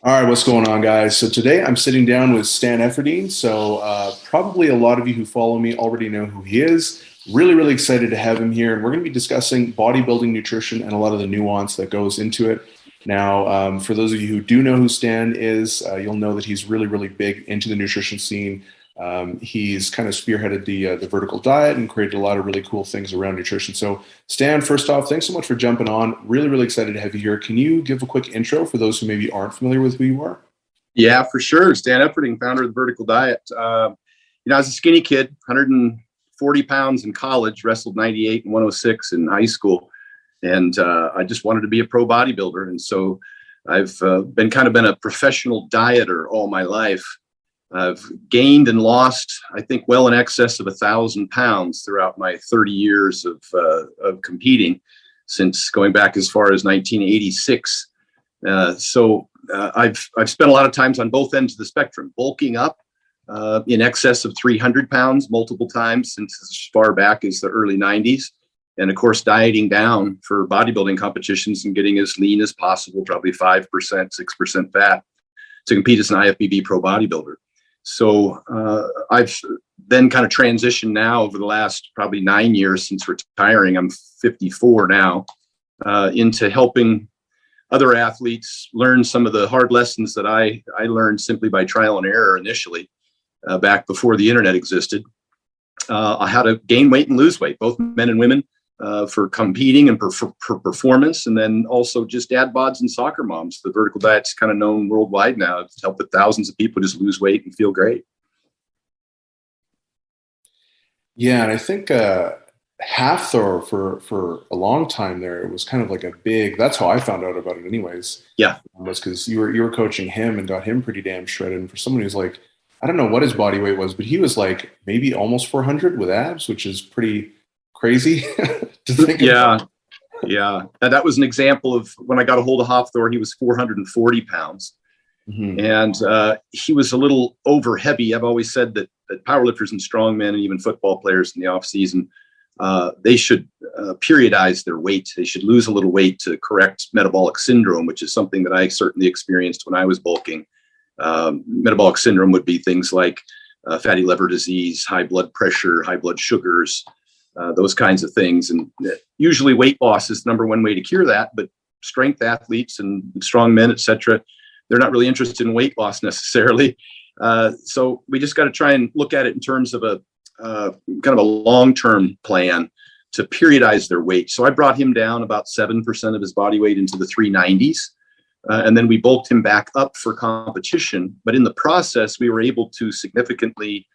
All right, what's going on, guys? So today I'm sitting down with Stan Efferding. Probably a lot of you who follow me already know who he is. Really, really excited to have him here. And we're going to be discussing bodybuilding nutrition and a lot of the nuance that goes into it. Now, for those of you who do know who Stan is, you'll know that he's really, really big into the nutrition scene. He's kind of spearheaded the vertical diet and created a lot of really cool things around nutrition. So, Stan, first off, thanks so much for jumping on. Really, really excited to have you here. Can you give a quick intro for those who maybe aren't familiar with who you are? Yeah, for sure. Stan Efferding, founder of the Vertical Diet. I was a skinny kid, 140 pounds in college, wrestled 98 and 106 in high school. And I just wanted to be a pro bodybuilder. And so I've been a professional dieter all my life. I've gained and lost, I think, well in excess of 1,000 pounds throughout my 30 years of competing, since going back as far as 1986. I've spent a lot of times on both ends of the spectrum, bulking up in excess of 300 pounds multiple times since as far back as the early 90s. And of course, dieting down for bodybuilding competitions and getting as lean as possible, probably 5%, 6% fat, to compete as an IFBB pro bodybuilder. So I've then kind of transitioned now over the last probably 9 years since retiring. I'm 54 now, into helping other athletes learn some of the hard lessons that I learned simply by trial and error initially, back before the internet existed. How to gain weight and lose weight, both men and women, for competing and for performance, and then also just dad bods and soccer moms. The vertical diet's kind of known worldwide now. It's helped thousands of people just lose weight and feel great. Yeah, and I think Hathor for a long time there, it was kind of like a big. That's how I found out about it, anyways. Yeah. Was because you were coaching him and got him pretty damn shredded. And for someone who's like, I don't know what his body weight was, but he was like maybe almost 400 with abs, which is pretty crazy to think Yeah. about. Yeah. And that was an example of when I got a hold of Hafthor, he was 440 pounds. Mhm. And he was a little over heavy. I've always said that powerlifters and strongmen and even football players in the off season, they should periodize their weight. They should lose a little weight to correct metabolic syndrome, which is something that I certainly experienced when I was bulking. Metabolic syndrome would be things like fatty liver disease, high blood pressure, high blood sugars, those kinds of things. And usually weight loss is the number one way to cure that. But strength athletes and strong men, et cetera, they're not really interested in weight loss necessarily. So we just got to try and look at it in terms of a kind of a long-term plan to periodize their weight. So I brought him down about 7% of his body weight into the 390s. And then we bulked him back up for competition. But in the process, we were able to significantly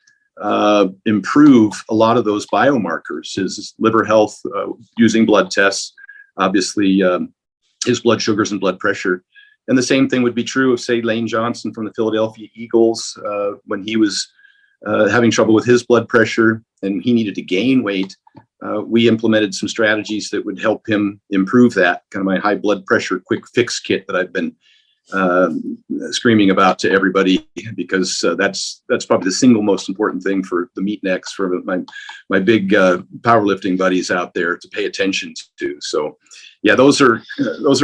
improve a lot of those biomarkers, his liver health, using blood tests, obviously his blood sugars and blood pressure. And the same thing would be true of, say, Lane Johnson from the Philadelphia Eagles, when he was having trouble with his blood pressure and he needed to gain weight. We implemented some strategies that would help him improve that. Kind of my high blood pressure quick fix kit that I've been screaming about to everybody, because that's probably the single most important thing for the meatnecks, for my big powerlifting buddies out there to pay attention to. So yeah, those are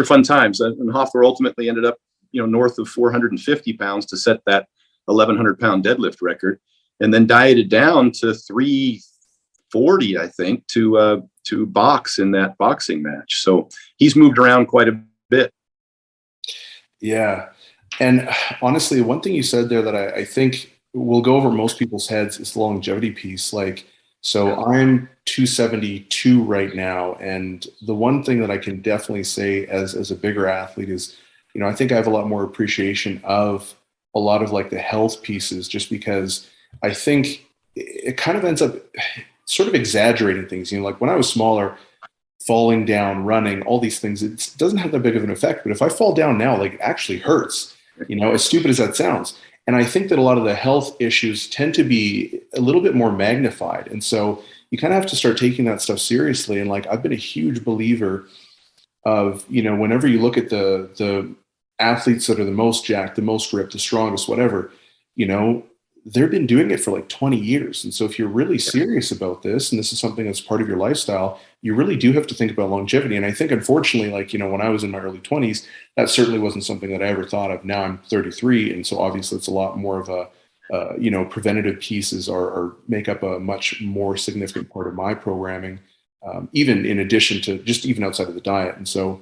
fun times. And Hoffer ultimately ended up, north of 450 pounds to set that 1,100 pound deadlift record, and then dieted down to 340, I think, to box in that boxing match. So he's moved around quite a bit. Yeah. And honestly, one thing you said there that I think will go over most people's heads is the longevity piece. Like, so I'm 272 right now. And the one thing that I can definitely say as a bigger athlete is, I think I have a lot more appreciation of a lot of like the health pieces, just because I think it kind of ends up sort of exaggerating things. Like when I was smaller, falling down, running, all these things, it doesn't have that big of an effect. But if I fall down now, like it actually hurts, as stupid as that sounds. And I think that a lot of the health issues tend to be a little bit more magnified. And so you kind of have to start taking that stuff seriously. And like, I've been a huge believer of, whenever you look at the athletes that are the most jacked, the most ripped, the strongest, whatever, they've been doing it for like 20 years. And so if you're really serious about this, and this is something that's part of your lifestyle, you really do have to think about longevity. And I think, unfortunately, like, when I was in my early 20s, that certainly wasn't something that I ever thought of. Now I'm 33. And so obviously it's a lot more of a, preventative pieces are make up a much more significant part of my programming, even in addition to just even outside of the diet. And so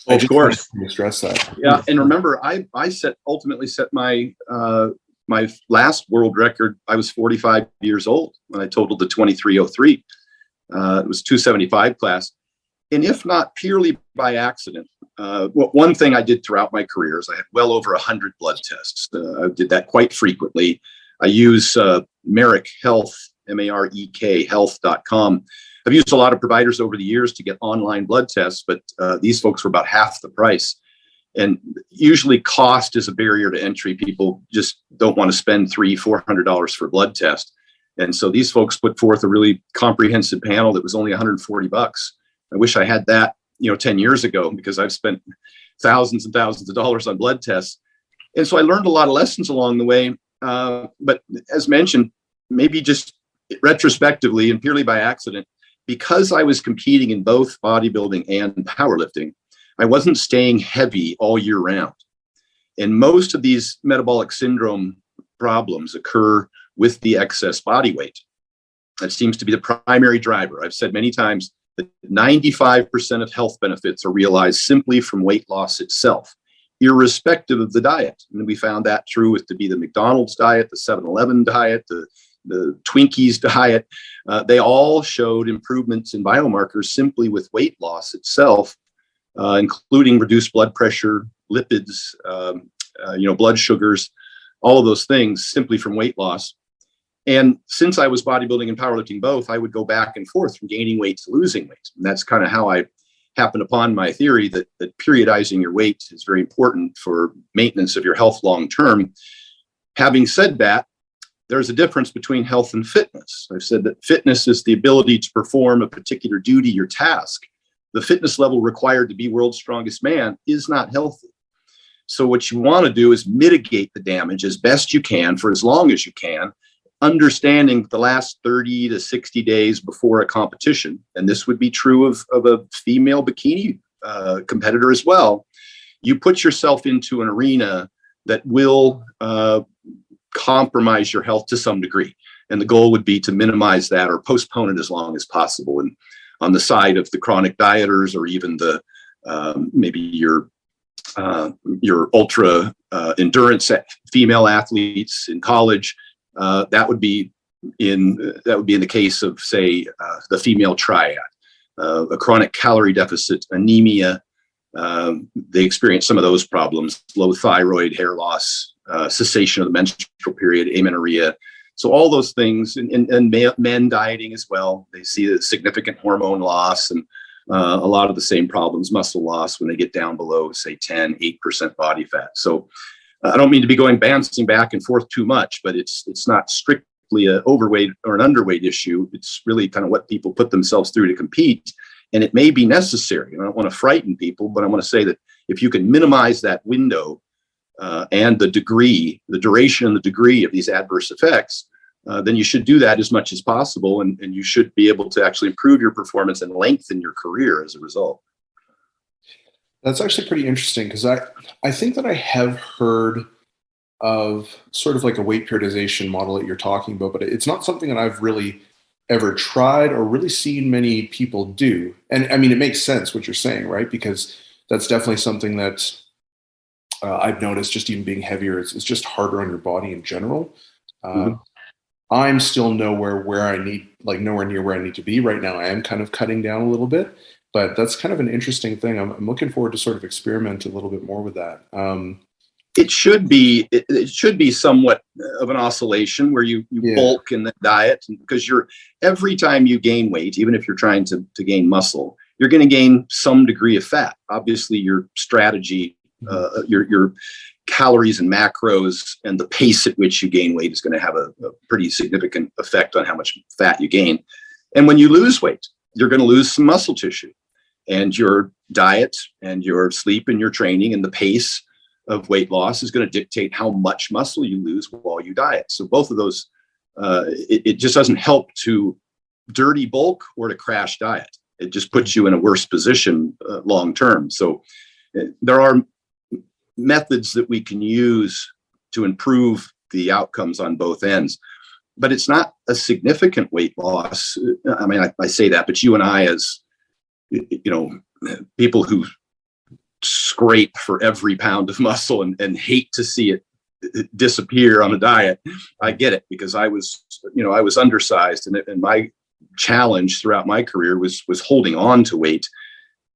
I Of just course. want to stress that. Yeah. And remember, I ultimately set my, my last world record. I was 45 years old when I totaled the 2303. It was 275 class. And if not purely by accident, one thing I did throughout my career is I had well over 100 blood tests. I did that quite frequently. I use Marek Health, M-A-R-E-K, health.com. I've used a lot of providers over the years to get online blood tests, but these folks were about half the price. And usually cost is a barrier to entry. People just don't want to spend $300-400 for a blood test. And so these folks put forth a really comprehensive panel that was only $140. I wish I had that, 10 years ago, because I've spent thousands and thousands of dollars on blood tests. And so I learned a lot of lessons along the way. But as mentioned, maybe just retrospectively and purely by accident, because I was competing in both bodybuilding and powerlifting, I wasn't staying heavy all year round. And most of these metabolic syndrome problems occur with the excess body weight. That seems to be the primary driver. I've said many times that 95% of health benefits are realized simply from weight loss itself, irrespective of the diet. And we found that true with the McDonald's diet, the 7-Eleven diet, the Twinkies diet. They all showed improvements in biomarkers simply with weight loss itself, including reduced blood pressure, lipids, blood sugars, all of those things simply from weight loss. And since I was bodybuilding and powerlifting both, I would go back and forth from gaining weight to losing weight. And that's kind of how I happened upon my theory that periodizing your weight is very important for maintenance of your health long term. Having said that, there's a difference between health and fitness. I've said that fitness is the ability to perform a particular duty or task. The fitness level required to be world's strongest man is not healthy. So what you want to do is mitigate the damage as best you can for as long as you can, understanding the last 30 to 60 days before a competition. And this would be true of a female bikini competitor as well. You put yourself into an arena that will compromise your health to some degree. And the goal would be to minimize that or postpone it as long as possible. And on the side of the chronic dieters, or even the maybe your ultra endurance female athletes in college, that would be in the case of, say, the female triad, a chronic calorie deficit, anemia. They experience some of those problems: low thyroid, hair loss, cessation of the menstrual period, amenorrhea. So all those things, and men dieting as well, they see a significant hormone loss and a lot of the same problems, muscle loss, when they get down below, say, 8% body fat. So I don't mean to be bouncing back and forth too much, but it's not strictly an overweight or an underweight issue. It's really kind of what people put themselves through to compete. And it may be necessary. And I don't want to frighten people, but I want to say that if you can minimize that window and the duration and the degree of these adverse effects, then you should do that as much as possible. And you should be able to actually improve your performance and lengthen your career as a result. That's actually pretty interesting, because I think that I have heard of sort of like a weight periodization model that you're talking about, but it's not something that I've really ever tried or really seen many people do. And I mean, it makes sense what you're saying, right? Because that's definitely something that I've noticed, just even being heavier, it's just harder on your body in general. I'm still nowhere near where I need to be right now. I am kind of cutting down a little bit, but that's kind of an interesting thing. I'm looking forward to sort of experiment a little bit more with that. It should be somewhat of an oscillation where you bulk in the diet, because every time you gain weight, even if you're trying to gain muscle, you're going to gain some degree of fat. Obviously, your strategy, your calories and macros, and the pace at which you gain weight is going to have a pretty significant effect on how much fat you gain. And when you lose weight, you're going to lose some muscle tissue, and your diet and your sleep and your training and the pace of weight loss is going to dictate how much muscle you lose while you diet. So both of those, it just doesn't help to dirty bulk or to crash diet. It just puts you in a worse position long term. So there are methods that we can use to improve the outcomes on both ends, but it's not a significant weight loss. I mean, I say that, but you and I, as people who scrape for every pound of muscle and hate to see it disappear on a diet, I get it, because I was undersized, and my challenge throughout my career was holding on to weight.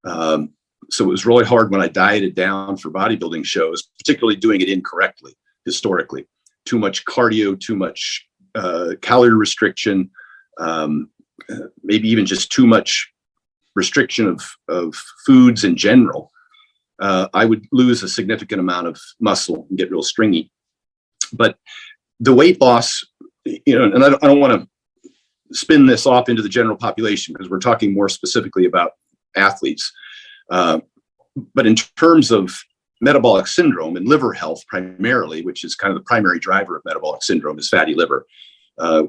So it was really hard when I dieted down for bodybuilding shows, particularly doing it incorrectly, historically. Too much cardio, too much calorie restriction, maybe even just too much restriction of foods in general. I would lose a significant amount of muscle and get real stringy. But the weight loss, and I don't want to spin this off into the general population, because we're talking more specifically about athletes. But in terms of metabolic syndrome and liver health primarily, which is kind of the primary driver of metabolic syndrome, is fatty liver,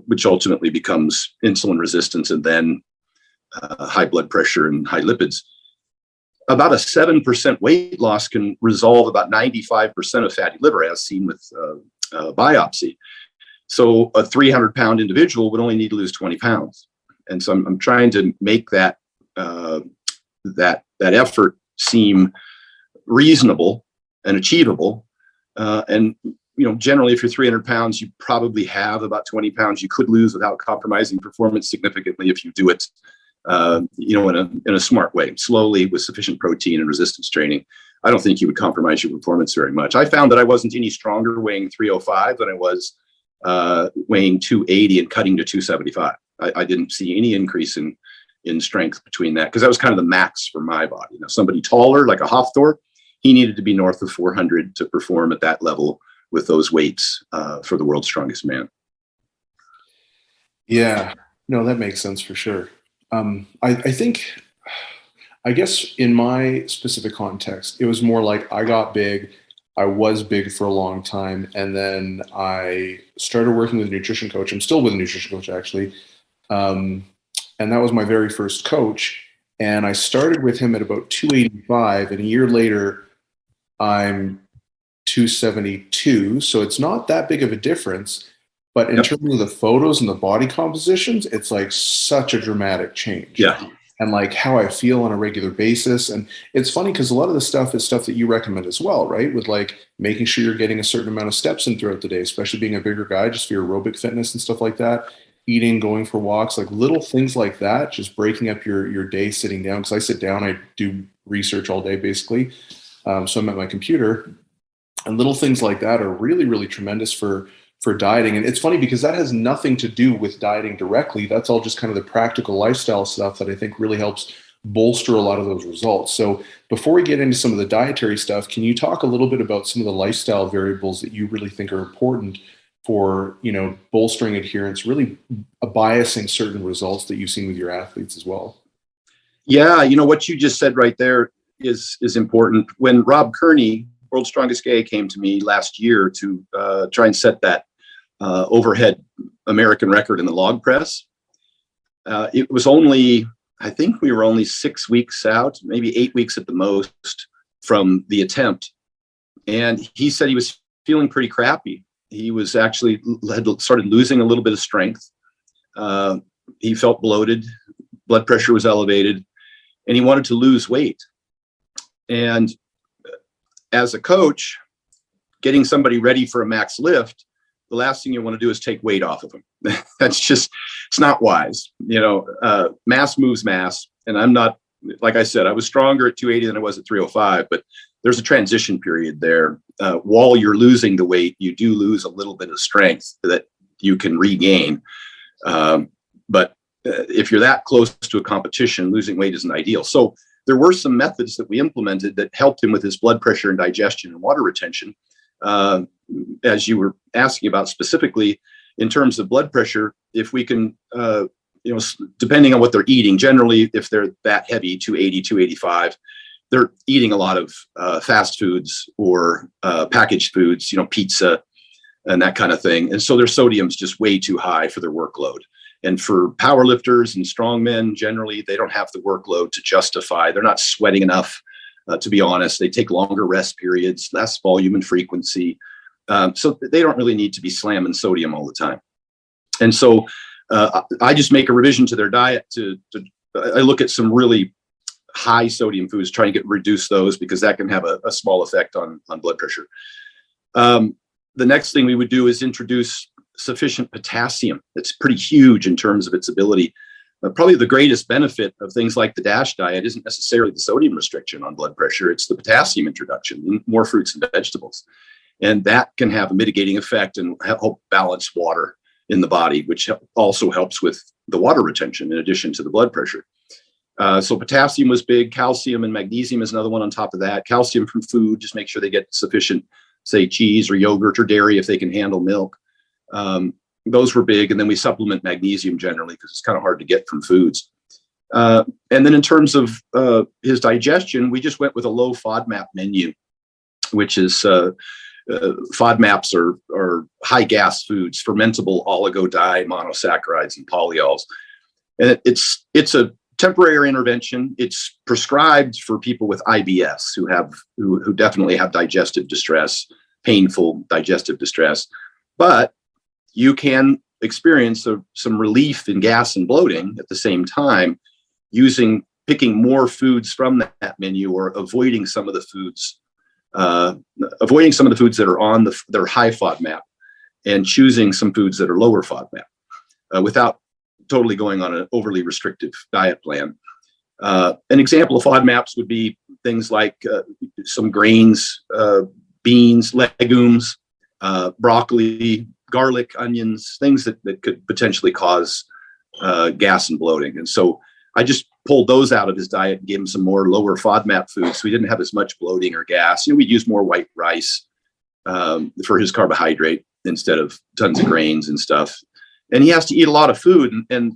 which ultimately becomes insulin resistance and then high blood pressure and high lipids. About a 7% weight loss can resolve about 95% of fatty liver, as seen with biopsy. So a 300-pound individual would only need to lose 20 pounds. And so I'm trying to make that effort seem reasonable and achievable. And generally, if you're 300 pounds, you probably have about 20 pounds you could lose without compromising performance significantly if you do it, in a smart way, slowly, with sufficient protein and resistance training. I don't think you would compromise your performance very much. I found that I wasn't any stronger weighing 305 than I was weighing 280 and cutting to 275. I didn't see any increase in strength between that, because that was kind of the max for my body. Somebody taller, like a Hafthor, he needed to be north of 400 to perform at that level with those weights for the world's strongest man. Yeah, no, that makes sense for sure. I guess in my specific context, it was more like I got big. I was big for a long time, and then I started working with a nutrition coach. I'm still with a nutrition coach, actually. And that was my very first coach. And I started with him at about 285, and a year later, I'm 272. So it's not that big of a difference. But in terms of the photos and the body compositions, it's like such a dramatic change. Yeah. And like how I feel on a regular basis. And it's funny because a lot of the stuff is stuff that you recommend as well, right? With like making sure you're getting a certain amount of steps in throughout the day, especially being a bigger guy, just for your aerobic fitness and stuff like that. Eating, going for walks, like little things like that, just breaking up your day sitting down. Because I sit down, I do research all day basically. So I'm at my computer. And little things like that are really, really tremendous for dieting. And it's funny because that has nothing to do with dieting directly. That's all just kind of the practical lifestyle stuff that I think really helps bolster a lot of those results. So before we get into some of the dietary stuff, can you talk a little bit about some of the lifestyle variables that you really think are important for, bolstering adherence, really biasing certain results that you've seen with your athletes as well? Yeah, what you just said right there is important. When Rob Kearney, World's Strongest Guy, came to me last year to try and set that overhead American record in the log press, it was I think we were only 6 weeks out, maybe 8 weeks at the most from the attempt. And he said he was feeling pretty crappy. He was actually started losing a little bit of strength. He felt bloated, blood pressure was elevated, and he wanted to lose weight. And as a coach, getting somebody ready for a max lift, the last thing you want to do is take weight off of them. It's not wise. Mass moves mass. And I'm not, like I said, I was stronger at 280 than I was at 305, but there's a transition period there. While you're losing the weight, you do lose a little bit of strength that you can regain. But if you're that close to a competition, losing weight isn't ideal. So there were some methods that we implemented that helped him with his blood pressure and digestion and water retention. As you were asking about specifically, in terms of blood pressure, if we can, depending on what they're eating, generally, if they're that heavy, 280, 285, they're eating a lot of fast foods or packaged foods, pizza and that kind of thing. And so their sodium's just way too high for their workload. And for powerlifters and strongmen, generally, they don't have the workload to justify. They're not sweating enough, to be honest. They take longer rest periods, less volume and frequency. So they don't really need to be slamming sodium all the time. And so I just make a revision to their diet. I look at some really high sodium foods, trying to reduce those, because that can have a small effect on blood pressure. The next thing we would do is introduce sufficient potassium. It's pretty huge in terms of its ability. Probably the greatest benefit of things like the DASH diet isn't necessarily the sodium restriction on blood pressure. It's the potassium introduction, more fruits and vegetables. And that can have a mitigating effect and help balance water in the body, which also helps with the water retention in addition to the blood pressure. So potassium was big. Calcium and magnesium is another one on top of that. Calcium from food, just make sure they get sufficient, say, cheese or yogurt or dairy if they can handle milk. Those were big. And then we supplement magnesium generally because it's kind of hard to get from foods. And then in terms of his digestion, we just went with a low FODMAP menu, which is FODMAPs are high gas foods, fermentable oligo monosaccharides and polyols. And it's a temporary intervention. It's prescribed for people with IBS who definitely have digestive distress, painful digestive distress. But you can experience some relief in gas and bloating at the same time picking more foods from that menu, or avoiding some of the foods that are on their high FODMAP, and choosing some foods that are lower FODMAP without totally going on an overly restrictive diet plan. An example of FODMAPs would be things like some grains, beans, legumes, broccoli, garlic, onions, things that could potentially cause gas and bloating. And so I just pulled those out of his diet and gave him some more lower FODMAP foods, so he didn't have as much bloating or gas. We'd use more white rice for his carbohydrate instead of tons of grains and stuff. And he has to eat a lot of food, and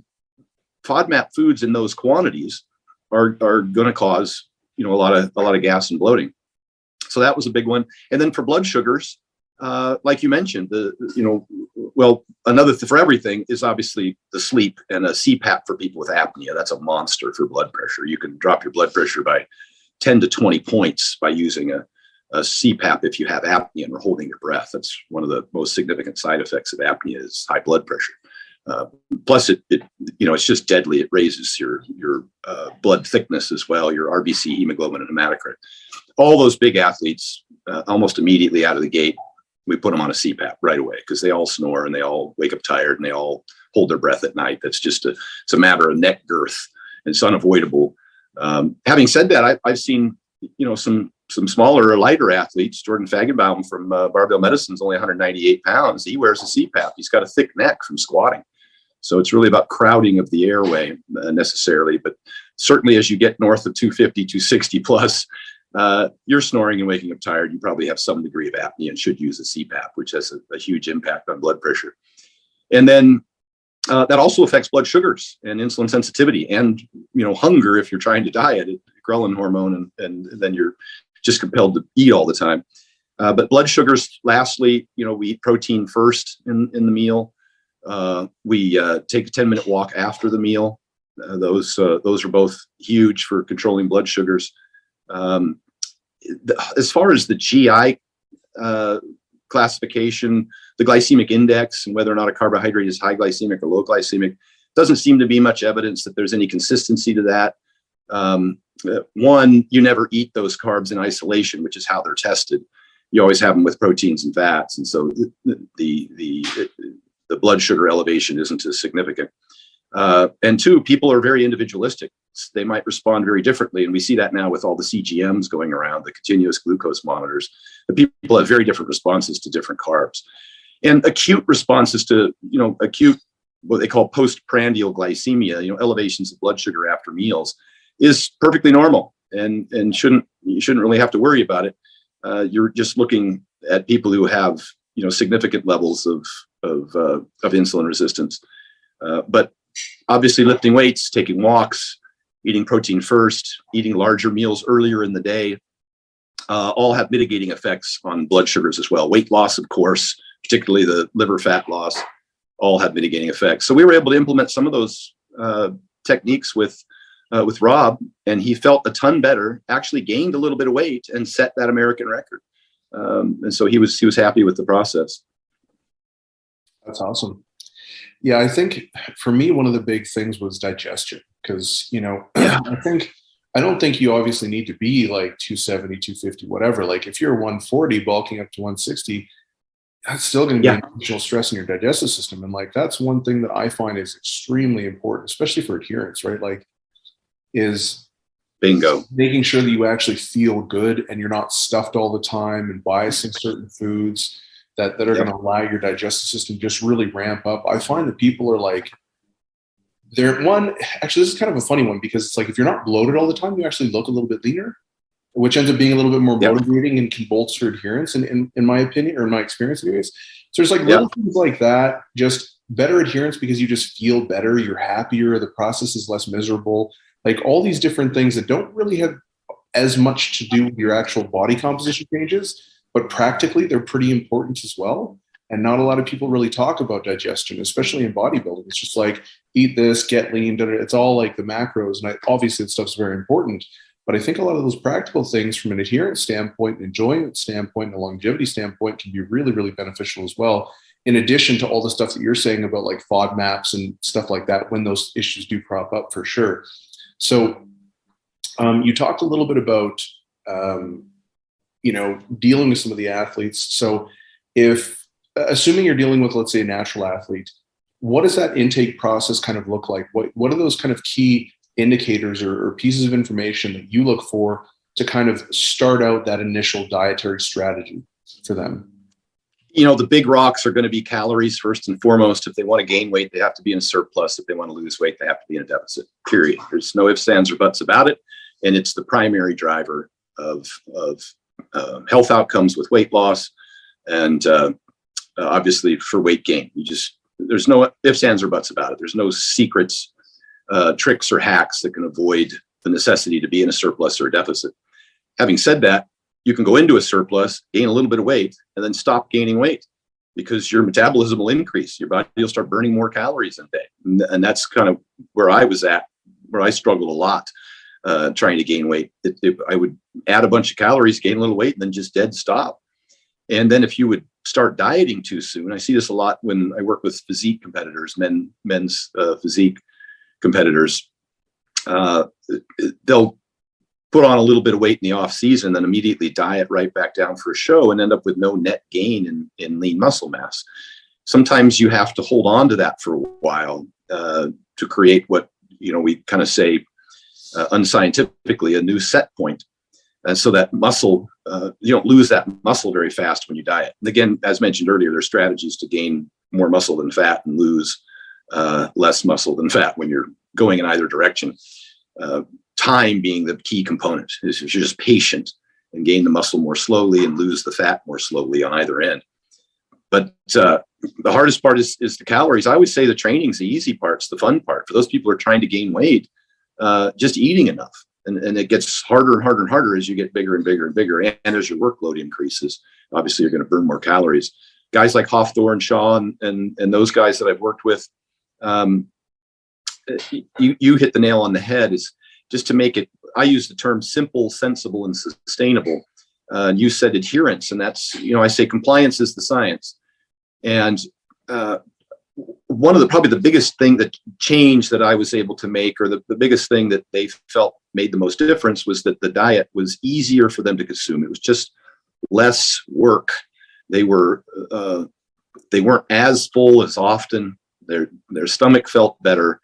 FODMAP foods in those quantities are going to cause a lot of gas and bloating. So that was a big one. And then for blood sugars, like you mentioned, another for everything is obviously the sleep, and a CPAP for people with apnea. That's a monster for blood pressure. You can drop your blood pressure by 10 to 20 points by using a CPAP if you have apnea and are holding your breath. That's one of the most significant side effects of apnea is high blood pressure. Plus, it's just deadly. It raises your blood thickness as well, your RBC, hemoglobin, and hematocrit. All those big athletes, almost immediately out of the gate, we put them on a CPAP right away, because they all snore and they all wake up tired and they all hold their breath at night. That's just it's a matter of neck girth, and it's unavoidable. Having said that, I've seen some smaller or lighter athletes. Jordan Fagenbaum from Barbell Medicine is only 198 pounds. He wears a CPAP. He's got a thick neck from squatting. So it's really about crowding of the airway necessarily. But certainly as you get north of 250, 260 plus, you're snoring and waking up tired. You probably have some degree of apnea and should use a CPAP, which has a huge impact on blood pressure. And then that also affects blood sugars and insulin sensitivity, and hunger if you're trying to diet, ghrelin hormone, and then you're just compelled to eat all the time. But blood sugars, lastly, we eat protein first in the meal. We take a 10-minute walk after the meal. Those are both huge for controlling blood sugars. As far as the GI classification, the glycemic index, and whether or not a carbohydrate is high glycemic or low glycemic, doesn't seem to be much evidence that there's any consistency to that. One, you never eat those carbs in isolation, which is how they're tested. You always have them with proteins and fats, and so the blood sugar elevation isn't as significant. And two, people are very individualistic. They might respond very differently. And we see that now with all the CGMs going around, the continuous glucose monitors. The people have very different responses to different carbs. And acute responses to, acute, what they call postprandial glycemia, elevations of blood sugar after meals, is perfectly normal, and you shouldn't really have to worry about it. You're just looking at people who have, significant levels of insulin resistance. But obviously lifting weights, taking walks, eating protein first, eating larger meals earlier in the day, all have mitigating effects on blood sugars as well. Weight loss, of course, particularly the liver fat loss, all have mitigating effects. So we were able to implement some of those techniques with Rob, and he felt a ton better, actually gained a little bit of weight and set that American record. And so he was happy with the process. That's awesome. Yeah, I think for me, one of the big things was digestion, because, I don't think you obviously need to be like 270, 250, whatever. Like if you're 140 bulking up to 160, that's still going to be an additional stress in your digestive system. And like, that's one thing that I find is extremely important, especially for adherence, right? Like, is bingo, making sure that you actually feel good and you're not stuffed all the time and biasing certain foods that are going to allow your digestive system just really ramp up. I find that people are like, actually, this is kind of a funny one, because it's like, if you're not bloated all the time, you actually look a little bit leaner, which ends up being a little bit more motivating and can bolster adherence, in my opinion, or in my experience anyways. So there's like little things like that, just better adherence because you just feel better, you're happier, the process is less miserable, like all these different things that don't really have as much to do with your actual body composition changes, but practically they're pretty important as well. And not a lot of people really talk about digestion, especially in bodybuilding. It's just like, eat this, get lean, it's all like the macros. And obviously that stuff's very important. But I think a lot of those practical things from an adherence standpoint, an enjoyment standpoint, and a longevity standpoint can be really, really beneficial as well. In addition to all the stuff that you're saying about like FODMAPs and stuff like that, when those issues do crop up, for sure. So you talked a little bit about, dealing with some of the athletes. So assuming you're dealing with, let's say, a natural athlete, what does that intake process kind of look like? What are those kind of key indicators or pieces of information that you look for to kind of start out that initial dietary strategy for them? The big rocks are going to be calories first and foremost. If they want to gain weight, they have to be in a surplus. If they want to lose weight, they have to be in a deficit, period. There's no ifs, ands, or buts about it. And it's the primary driver of health outcomes with weight loss. And obviously for weight gain, there's no ifs, ands, or buts about it. There's no secrets, tricks, or hacks that can avoid the necessity to be in a surplus or a deficit. Having said that, you can go into a surplus, gain a little bit of weight, and then stop gaining weight because your metabolism will increase. Your body will start burning more calories in a day. And that's kind of where I was at, where I struggled a lot trying to gain weight. I would add a bunch of calories, gain a little weight, and then just dead stop. And then if you would start dieting too soon, I see this a lot when I work with physique competitors, men's physique competitors. They'll put on a little bit of weight in the off season, then immediately diet right back down for a show and end up with no net gain in lean muscle mass. Sometimes you have to hold on to that for a while to create what we kind of say unscientifically a new set point. And so that muscle, you don't lose that muscle very fast when you diet. And again, as mentioned earlier, there's strategies to gain more muscle than fat and lose less muscle than fat when you're going in either direction. Time being the key component. Is you're just patient and gain the muscle more slowly and lose the fat more slowly on either end. But the hardest part is the calories. I always say the training's the easy part, it's the fun part. For those people who are trying to gain weight, just eating enough. And it gets harder and harder and harder as you get bigger and bigger and bigger. And as your workload increases, obviously you're going to burn more calories. Guys like Hofthor, Shaw, and those guys that I've worked with, you hit the nail on the head. Is just to make it, I use the term simple, sensible, and sustainable. You said adherence, and that's, I say compliance is the science. And one of probably the biggest thing that change that I was able to make, or the biggest thing that they felt made the most difference, was that the diet was easier for them to consume. It was just less work. They weren't as full as often. Their stomach felt better.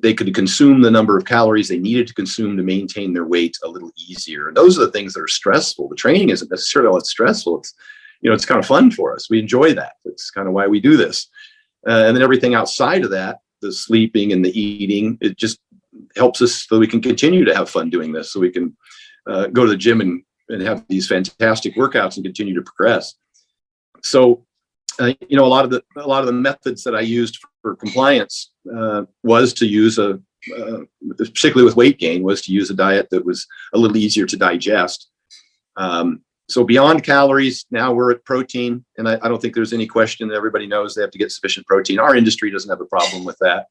They could consume the number of calories they needed to consume to maintain their weight a little easier. And those are the things that are stressful. The training isn't necessarily all that stressful. It's kind of fun for us. We enjoy that. It's kind of why we do this. And then everything outside of that, the sleeping and the eating, it just helps us so we can continue to have fun doing this. So we can go to the gym and have these fantastic workouts and continue to progress. So, a lot of the methods that I used for compliance was to use a particularly with weight gain, was to use a diet that was a little easier to digest. So beyond calories, now we're at protein, and I don't think there's any question that everybody knows they have to get sufficient protein. Our industry doesn't have a problem with that.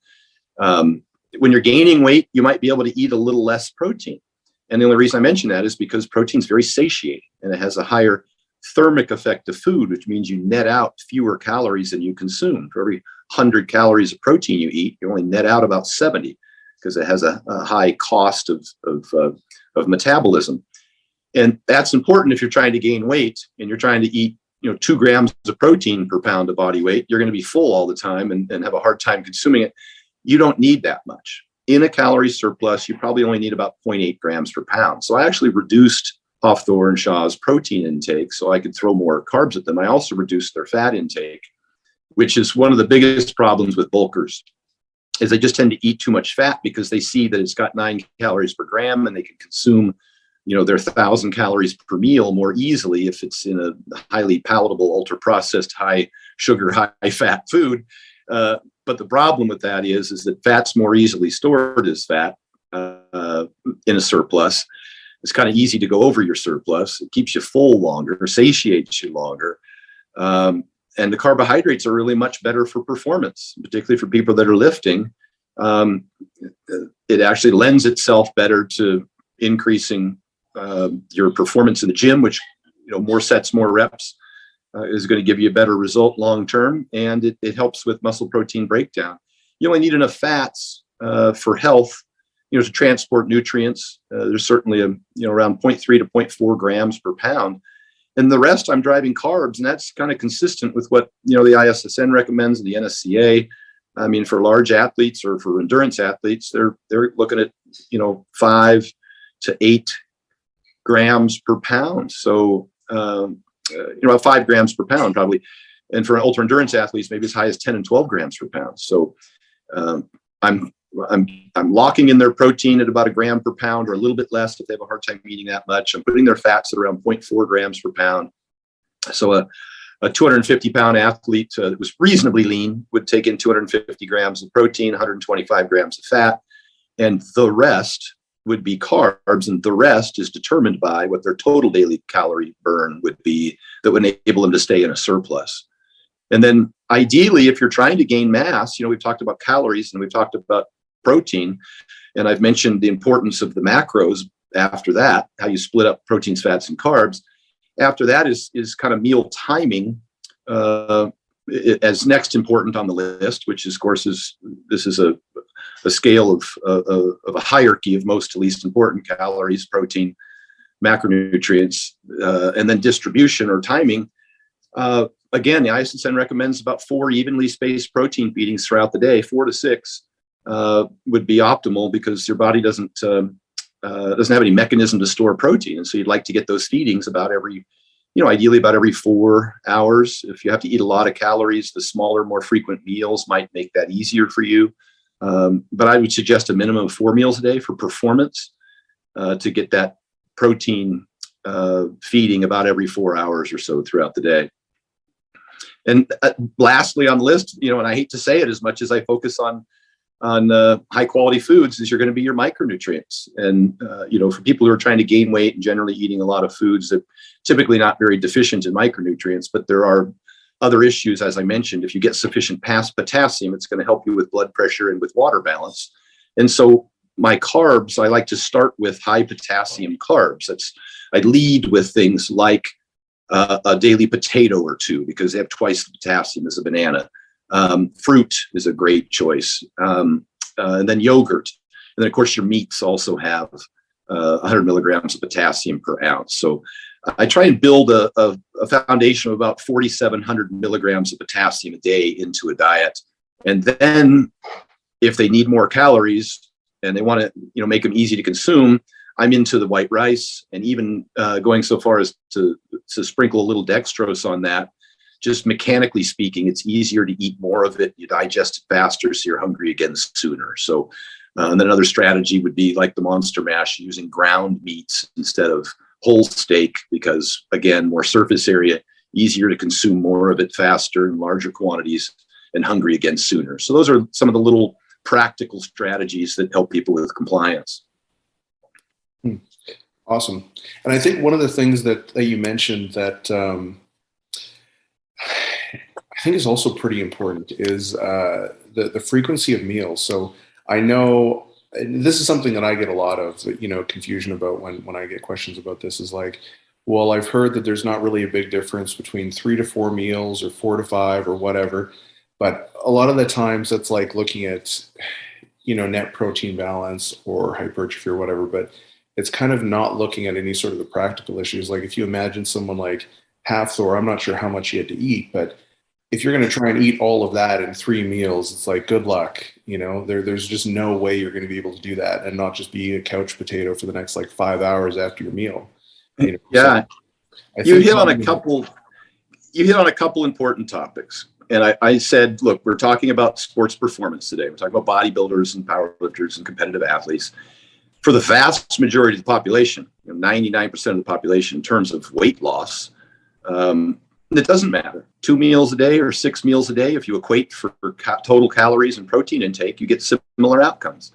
When you're gaining weight, you might be able to eat a little less protein. And the only reason I mention that is because protein is very satiating, and it has a higher thermic effect of food, which means you net out fewer calories than you consume. For every 100 calories of protein you eat, you only net out about 70 because it has a high cost of metabolism. And that's important if you're trying to gain weight and you're trying to eat 2 grams of protein per pound of body weight. You're going to be full all the time and have a hard time consuming it. You don't need that much. In a calorie surplus, you probably only need about 0.8 grams per pound. So I actually reduced Hafthor and Shaw's protein intake so I could throw more carbs at them. I also reduced their fat intake, which is one of the biggest problems with bulkers, is they just tend to eat too much fat because they see that it's got 9 calories per gram and they can consume their 1,000 calories per meal more easily if it's in a highly palatable, ultra processed, high sugar, high fat food. But the problem with that is that fat's more easily stored as fat in a surplus. It's kind of easy to go over your surplus. It keeps you full longer, satiates you longer. And the carbohydrates are really much better for performance, particularly for people that are lifting. It actually lends itself better to increasing your performance in the gym, which, more sets, more reps is going to give you a better result long term, and it helps with muscle protein breakdown. You only need enough fats for health, to transport nutrients. There's certainly around 0.3 to 0.4 grams per pound, and the rest I'm driving carbs, and that's kind of consistent with what the ISSN recommends and the NSCA. I mean, for large athletes or for endurance athletes, they're looking at 5 to 8 grams per pound. So 5 grams per pound probably, and for ultra endurance athletes, maybe as high as 10 and 12 grams per pound. So I'm locking in their protein at about 1 gram per pound or a little bit less if they have a hard time eating that much. I'm putting their fats at around 0.4 grams per pound. So a 250 pound athlete that was reasonably lean would take in 250 grams of protein, 125 grams of fat, and the rest would be carbs, and the rest is determined by what their total daily calorie burn would be that would enable them to stay in a surplus. And then ideally, if you're trying to gain mass, we've talked about calories and we've talked about protein, and I've mentioned the importance of the macros after that, how you split up proteins, fats, and carbs. After that is kind of meal timing as next important on the list, which of course this is a scale of a hierarchy of most to least important: calories, protein, macronutrients, and then distribution or timing. Again, the ISSN recommends about 4 evenly spaced protein feedings throughout the day. 4 to 6 would be optimal because your body doesn't have any mechanism to store protein, and so you'd like to get those feedings about every, ideally about every 4 hours. If you have to eat a lot of calories, the smaller, more frequent meals might make that easier for you. But I would suggest a minimum of 4 meals a day for performance to get that protein feeding about every 4 hours or so throughout the day. And lastly on the list, and I hate to say it as much as I focus on high quality foods, is you're going to be your micronutrients. And, for people who are trying to gain weight and generally eating a lot of foods that typically not very deficient in micronutrients, but there are other issues, as I mentioned. If you get sufficient potassium, it's going to help you with blood pressure and with water balance. And so my carbs, I like to start with high potassium carbs. I lead with things like a daily potato or 2 because they have twice the potassium as a banana. Fruit is a great choice. And then yogurt. And then of course your meats also have 100 milligrams of potassium per ounce. So I try and build a foundation of about 4,700 milligrams of potassium a day into a diet. And then if they need more calories and they want to, make them easy to consume, I'm into the white rice, and even going so far as to sprinkle a little dextrose on that. Just mechanically speaking, it's easier to eat more of it. You digest it faster, so you're hungry again sooner. So, and then another strategy would be like the Monster Mash, using ground meats instead of whole steak, because again, more surface area, easier to consume more of it faster in larger quantities, and hungry again sooner. So those are some of the little practical strategies that help people with compliance. Awesome. And I think one of the things that you mentioned that I think is also pretty important is the frequency of meals. So I know, and this is something that I get a lot of, confusion about when I get questions about this is like, well, I've heard that there's not really a big difference between 3 to 4 meals or 4 to 5 or whatever. But a lot of the times that's like looking at, net protein balance or hypertrophy or whatever, but it's kind of not looking at any sort of the practical issues. Like if you imagine someone like Thor, I'm not sure how much he had to eat, but if you're going to try and eat all of that in 3 meals, it's like, good luck. There's just no way you're going to be able to do that and not just be a couch potato for the next like 5 hours after your meal. Yeah. So you hit on a couple important topics. And I said, look, we're talking about sports performance today. We're talking about bodybuilders and powerlifters and competitive athletes. For the vast majority of the population, 99% of the population in terms of weight loss, it doesn't matter. 2 meals a day or 6 meals a day. If you equate for total calories and protein intake, you get similar outcomes.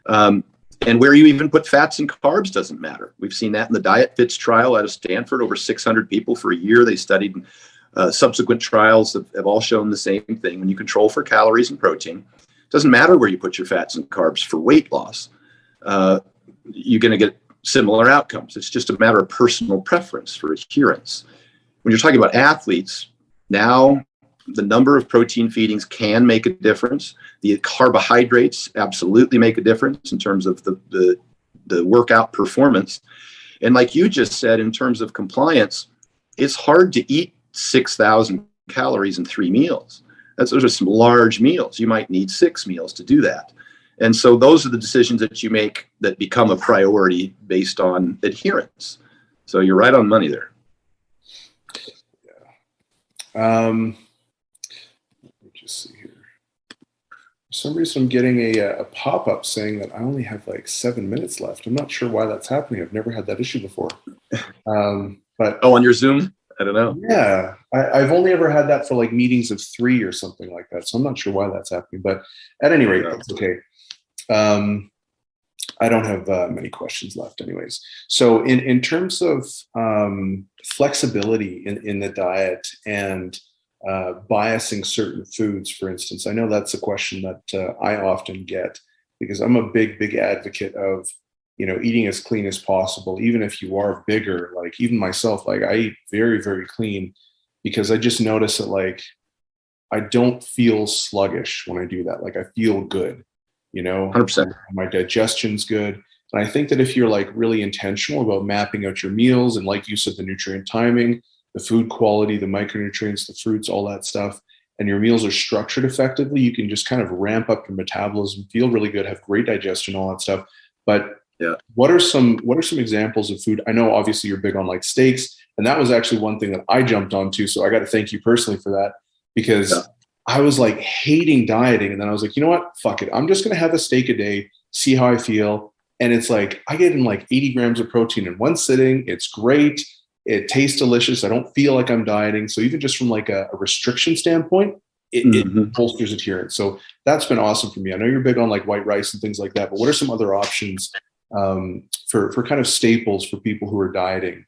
And where you even put fats and carbs doesn't matter. We've seen that in the Diet Fits trial out of Stanford, over 600 people for a year. They studied subsequent trials that have all shown the same thing. When you control for calories and protein, it doesn't matter where you put your fats and carbs for weight loss. You're going to get similar outcomes. It's just a matter of personal preference for adherence. When you're talking about athletes, now the number of protein feedings can make a difference. The carbohydrates absolutely make a difference in terms of the workout performance. And like you just said, in terms of compliance, it's hard to eat 6,000 calories in 3 meals. Those are some large meals. You might need 6 meals to do that. And so those are the decisions that you make that become a priority based on adherence. So you're right on money there. Let me just see here. For some reason, I'm getting a pop-up saying that I only have like 7 minutes left. I'm not sure why that's happening. I've never had that issue before. But on your Zoom? I don't know. Yeah, I've only ever had that for like meetings of 3 or something like that. So I'm not sure why that's happening. But at any rate, that's okay. I don't have many questions left anyways. So in terms of flexibility in the diet and biasing certain foods, for instance, I know that's a question that I often get because I'm a big advocate of, eating as clean as possible, even if you are bigger. Like even myself, like I eat very, very clean because I just notice that like I don't feel sluggish when I do that. Like I feel good. 100%. My digestion's good. And I think that if you're like really intentional about mapping out your meals and like you said, the nutrient timing, the food quality, the micronutrients, the fruits, all that stuff, and your meals are structured effectively, you can just kind of ramp up your metabolism, feel really good, have great digestion, all that stuff. But yeah, what are some examples of food? I know obviously you're big on like steaks, and that was actually one thing that I jumped onto. So I got to thank you personally for that because I was like hating dieting. And then I was like, you know what? Fuck it. I'm just going to have a steak a day, see how I feel. And it's like, I get in like 80 grams of protein in one sitting. It's great. It tastes delicious. I don't feel like I'm dieting. So even just from like a restriction standpoint, it bolsters adherence. So that's been awesome for me. I know you're big on like white rice and things like that, but what are some other options for kind of staples for people who are dieting?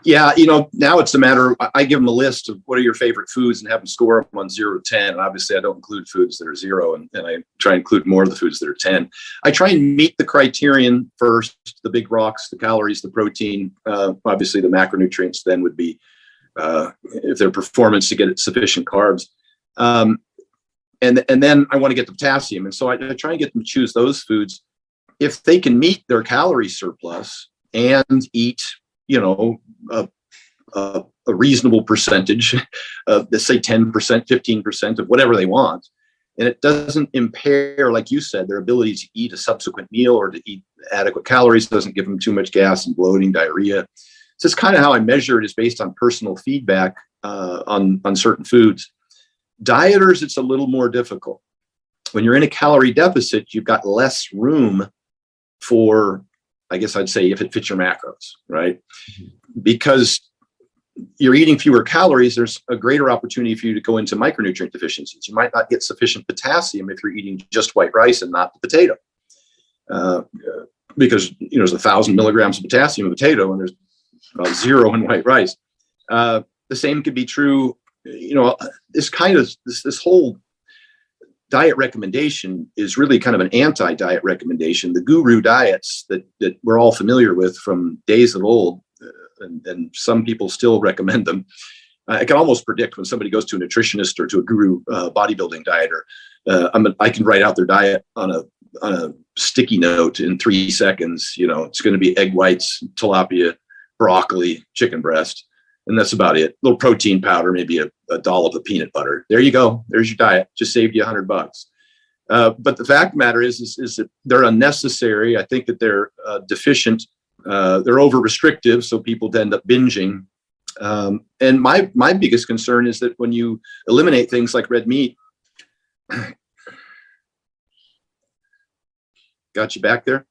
Yeah, now it's a matter of, I give them a list of what are your favorite foods and have them score them on 0 to 10. And obviously I don't include foods that are 0 and I try and include more of the foods that are 10. I try and meet the criterion first, the big rocks, the calories, the protein, obviously the macronutrients then would be, if their performance to get sufficient carbs. And then I want to get the potassium. And so I try and get them to choose those foods. If they can meet their calorie surplus and eat a reasonable percentage, let's say 10%, 15% of whatever they want. And it doesn't impair, like you said, their ability to eat a subsequent meal or to eat adequate calories, doesn't give them too much gas and bloating, diarrhea. So it's kind of how I measure it is based on personal feedback on certain foods. Dieters, it's a little more difficult. When you're in a calorie deficit, you've got less room for, I guess I'd say, if it fits your macros, right? Because you're eating fewer calories, there's a greater opportunity for you to go into micronutrient deficiencies. You might not get sufficient potassium if you're eating just white rice and not the potato, because there's 1,000 milligrams of potassium in potato, and there's about 0 in white rice. The same could be true. This whole diet recommendation is really kind of an anti-diet recommendation. The guru diets that we're all familiar with from days of old, and some people still recommend them. I can almost predict when somebody goes to a nutritionist or to a guru bodybuilding dieter, I can write out their diet on a sticky note in 3 seconds. It's going to be egg whites, tilapia, broccoli, chicken breast, and that's about it. A little protein powder, maybe a dollop of peanut butter. There you go. There's your diet. Just saved you $100. But the fact of the matter is that they're unnecessary. I think that they're deficient. They're over restrictive, so people end up binging. And my biggest concern is that when you eliminate things like red meat, got you back there?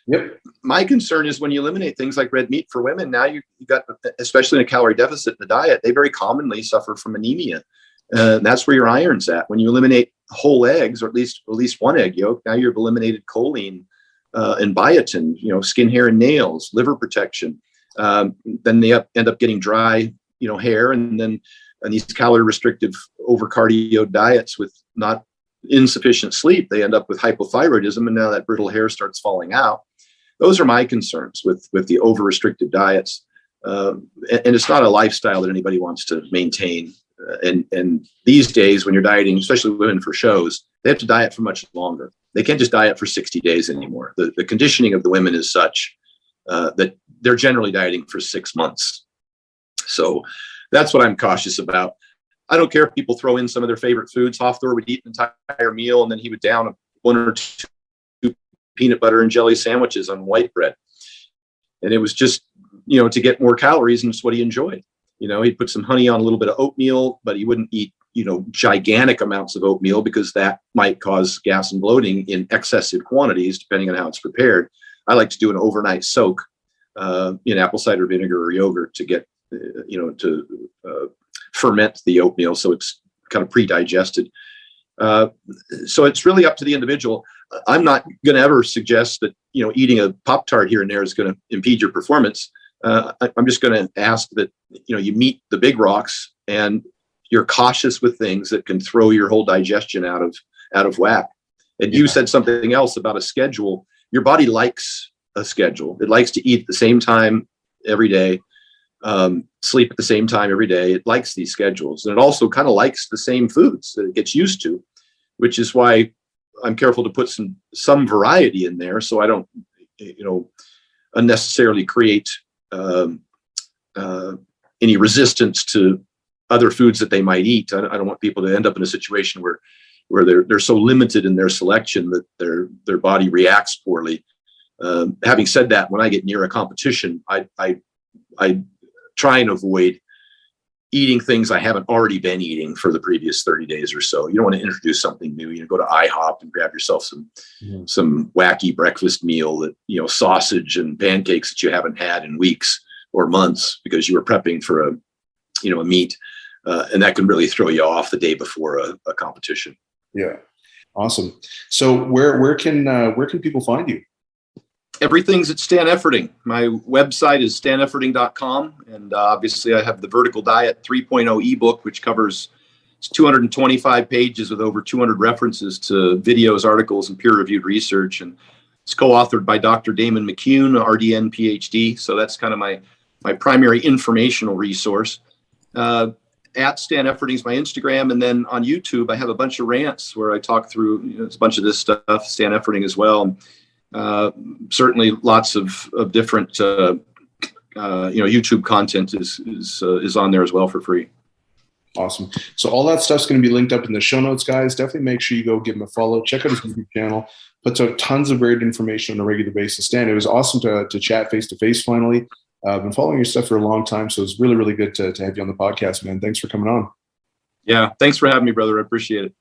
Yep. My concern is when you eliminate things like red meat for women, now you got, especially in a calorie deficit in the diet, they very commonly suffer from anemia. That's where your iron's at. When you eliminate whole eggs, or at least one egg yolk, now you've eliminated choline and biotin, skin, hair, and nails, liver protection. Then they end up getting dry, hair, and these calorie restrictive over cardio diets with not insufficient sleep, they end up with hypothyroidism, and now that brittle hair starts falling out. Those are my concerns with the over restrictive diets. And it's not a lifestyle that anybody wants to maintain. And these days, when you're dieting, especially women for shows, they have to diet for much longer. They can't just diet for 60 days anymore. The conditioning of the women is such that they're generally dieting for 6 months. So that's what I'm cautious about. I don't care if people throw in some of their favorite foods. Hofthor would eat an entire meal, and then he would down 1 or 2 peanut butter and jelly sandwiches on white bread. And it was just, to get more calories, and it's what he enjoyed. He'd put some honey on a little bit of oatmeal, but he wouldn't eat, gigantic amounts of oatmeal, because that might cause gas and bloating in excessive quantities, depending on how it's prepared. I like to do an overnight soak in apple cider vinegar or yogurt to get, to ferment the oatmeal so it's kind of pre-digested. So it's really up to the individual. I'm not going to ever suggest that, eating a Pop-Tart here and there is going to impede your performance. I'm just going to ask that, you meet the big rocks and you're cautious with things that can throw your whole digestion out of whack. And you said something else about a schedule. Your body likes a schedule. It likes to eat at the same time every day, sleep at the same time every day. It likes these schedules. And it also kind of likes the same foods that it gets used to, which is why I'm careful to put some variety in there, so I don't, unnecessarily create any resistance to other foods that they might eat. I don't want people to end up in a situation where they're so limited in their selection that their body reacts poorly. Having said that, when I get near a competition, I try and avoid eating things I haven't already been eating for the previous 30 days or so. You don't want to introduce something new. Go to IHOP and grab yourself some wacky breakfast meal that, sausage and pancakes that you haven't had in weeks or months because you were prepping for a meet. And that can really throw you off the day before a competition. Yeah. Awesome. So where can people find you? Everything's at Stan Efferding. My website is stanefferding.com. And obviously I have the Vertical Diet 3.0 ebook, which covers 225 pages with over 200 references to videos, articles, and peer-reviewed research. And it's co-authored by Dr. Damon McCune, RDN, PhD. So that's kind of my primary informational resource. At Stan Efferding is my Instagram. And then on YouTube, I have a bunch of rants where I talk through a bunch of this stuff, Stan Efferding as well. Certainly lots of different, YouTube content is on there as well for free. Awesome. So all that stuff's going to be linked up in the show notes, guys. Definitely make sure you go give him a follow. Check out his YouTube channel. Puts out tons of great information on a regular basis. Stan, it was awesome to chat face to face finally. I've been following your stuff for a long time, so it's really, really good to have you on the podcast, man. Thanks for coming on. Yeah, thanks for having me, brother. I appreciate it.